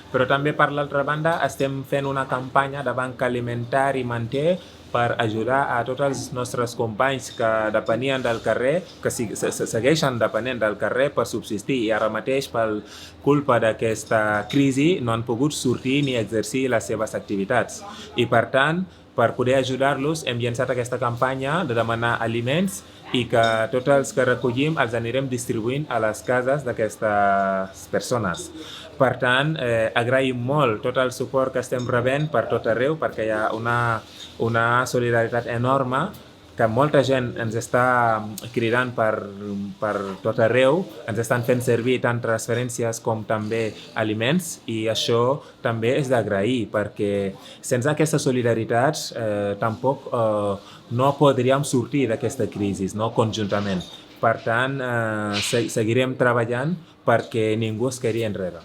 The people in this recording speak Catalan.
Però també, per l'altra banda, estem fent una campanya de banc alimentari manté per ajudar a tots els nostres companys que depenien del carrer, que segueixen depenent del carrer per subsistir i ara mateix, per culpa d'aquesta crisi, no han pogut sortir ni exercir les seves activitats. I per tant, per poder ajudar-los, hem llançat aquesta campanya de demanar aliments i que tots els que recollim els anirem distribuint a les cases d'aquestes persones. Per tant, agraïm molt tot el suport que estem rebent per tot arreu, perquè hi ha una solidaritat enorme, que molta gent ens està cridant per tot arreu, ens estan fent servir tant transferències com també aliments, i això també és d'agrair, perquè sense aquesta solidaritat tampoc no podríem sortir d'aquesta crisi, no? Conjuntament. Per tant, seguirem treballant perquè ningú es quedi enrere.